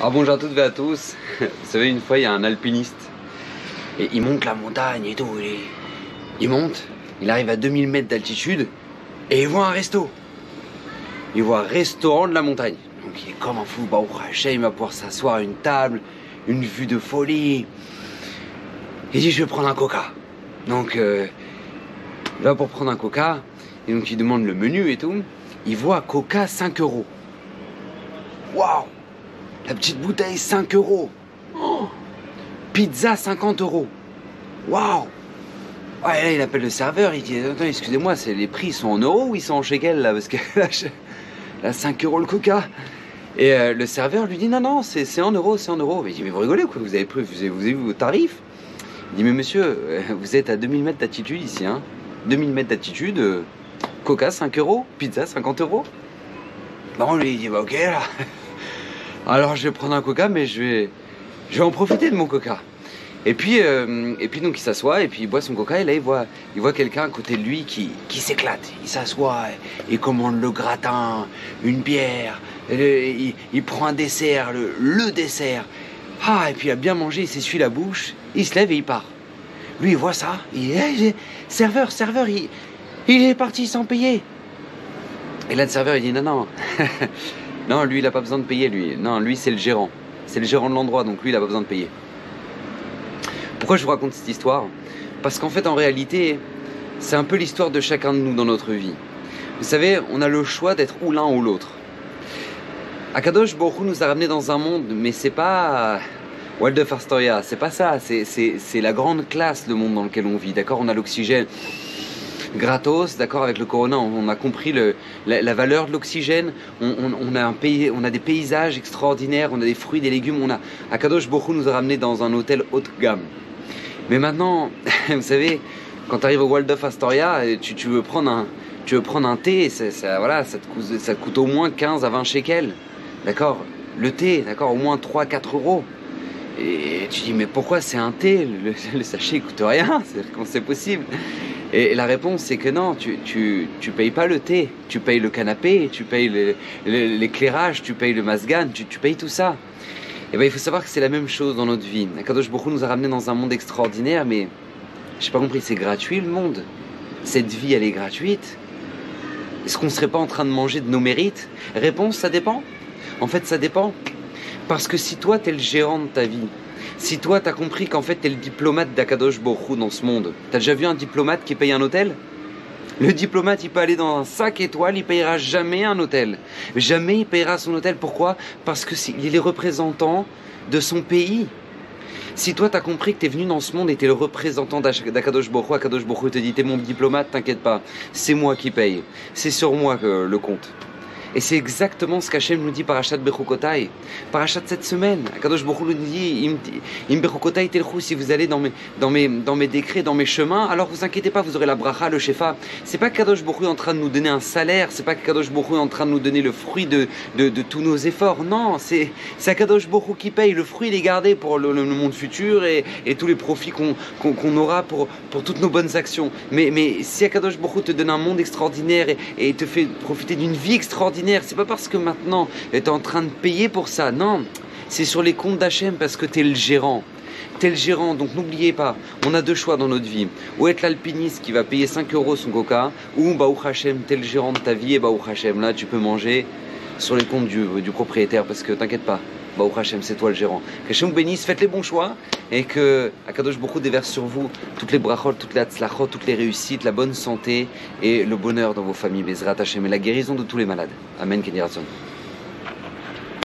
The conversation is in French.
Alors bonjour à toutes et à tous. Vous savez, une fois il y a un alpiniste et il monte la montagne et tout. Il monte, il arrive à 2000 mètres d'altitude et il voit un resto. Il voit un restaurant de la montagne. Donc il est comme un fou, il va pouvoir s'asseoir à une table, une vue de folie. Il dit je vais prendre un coca. Donc il va pour prendre un coca et donc il demande le menu et tout. Il voit coca 5 €. Waouh! La petite bouteille 5 €. Oh, pizza 50 €. Waouh! Ouais, là il appelle le serveur, il dit attends, excusez-moi, les prix sont en euros ou ils sont en shekels là? Parce que là 5 € le coca. Et le serveur lui dit non, c'est en euros, c'est en euros. Mais il dit mais vous rigolez quoi, vous avez vu vos tarifs? Il dit mais monsieur, vous êtes à 2000 mètres d'altitude ici, hein? 2000 mètres d'altitude, coca 5 €, pizza 50 €. Bon, lui il dit bah ok là. Alors je vais prendre un coca, mais je vais en profiter de mon coca. Et puis donc il s'assoit et puis il boit son coca et là il voit quelqu'un à côté de lui qui s'éclate. Il s'assoit, il commande le gratin, une bière, il prend un dessert, le dessert. Ah, et puis il a bien mangé, il s'essuie la bouche, il se lève et il part. Lui il voit ça, il dit serveur, il est parti sans payer. Et là le serveur il dit non. Non, lui, il n'a pas besoin de payer, lui. Non, lui, c'est le gérant. C'est le gérant de l'endroit, donc lui, il n'a pas besoin de payer. Pourquoi je vous raconte cette histoire? Parce qu'en fait, en réalité, c'est un peu l'histoire de chacun de nous dans notre vie. Vous savez, on a le choix d'être ou l'un ou l'autre. Akadosh Baruch Hu nous a ramenés dans un monde, mais c'est pas Waldorf Astoria, c'est pas ça. C'est la grande classe, le monde dans lequel on vit. D'accord, on a l'oxygène gratos, d'accord, avec le corona, on a compris la valeur de l'oxygène, on a des paysages extraordinaires, on a des fruits, des légumes, Akadosh Baruch Hu nous a ramenés dans un hôtel haut de gamme. Mais maintenant, vous savez, quand tu arrives au Waldorf Astoria, tu veux prendre un thé, voilà, ça te coûte au moins 15 à 20 shekels, d'accord, le thé, d'accord, au moins 3-4 €. Et tu dis mais pourquoi c'est un thé, le sachet coûte rien, comment c'est possible? Et la réponse c'est que non, tu payes pas le thé, tu payes le canapé, tu payes l'éclairage, tu payes le masgan, tu payes tout ça. Et bien il faut savoir que c'est la même chose dans notre vie. Akadosh Baruch Hu nous a ramenés dans un monde extraordinaire, mais j'ai pas compris, c'est gratuit le monde? Cette vie elle est gratuite? Est-ce qu'on serait pas en train de manger de nos mérites? Réponse, ça dépend. En fait ça dépend. Parce que si toi, tu es le gérant de ta vie, si toi, tu as compris qu'en fait, tu es le diplomate d'Akadosh Baruch Hu dans ce monde, tu as déjà vu un diplomate qui paye un hôtel? Le diplomate, il peut aller dans un 5 étoiles, il payera jamais un hôtel. Jamais il payera son hôtel. Pourquoi? Parce qu'il est représentant de son pays. Si toi, tu as compris que tu es venu dans ce monde et tu es le représentant d'Akadosh Baruch Hu, Akadosh Baruch Hu te dit, tu es mon diplomate, t'inquiète pas, c'est moi qui paye. C'est sur moi que le compte. Et c'est exactement ce qu'Hachem nous dit Parashat Bechukotai. Parashat cette semaine. Akadosh Baruch Hu nous dit Im Bechukotai telchou, si vous allez dans mes décrets, dans mes chemins, alors vous inquiétez pas, vous aurez la bracha, le shefa. C'est pas qu'Akadosh Baruch Hu est en train de nous donner un salaire, c'est pas qu'Akadosh Baruch Hu est en train de nous donner le fruit de tous nos efforts. Non, c'est Akadosh Baruch Hu qui paye. Le fruit, il est gardé pour le monde futur et tous les profits qu'on aura pour toutes nos bonnes actions. Mais si Akadosh Baruch Hu te donne un monde extraordinaire et te fait profiter d'une vie extraordinaire, c'est pas parce que maintenant tu es en train de payer pour ça, non, c'est sur les comptes d'Hachem parce que tu es le gérant. Tu es le gérant, donc n'oubliez pas, on a deux choix dans notre vie. Ou être l'alpiniste qui va payer 5 € son coca, ou Baruch Hashem, tu es le gérant de ta vie et Baruch Hashem, là tu peux manger sur les comptes du propriétaire parce que t'inquiète pas, Baruch Hashem, c'est toi le gérant. Qu'Hachem vous bénisse, faites les bons choix et que Akadosh Baruch Hu déverse sur vous toutes les brachot, toutes les hatzlachot, toutes les réussites, la bonne santé et le bonheur dans vos familles, Bezrat Hashem, et la guérison de tous les malades. Amen, Kenny Ratson.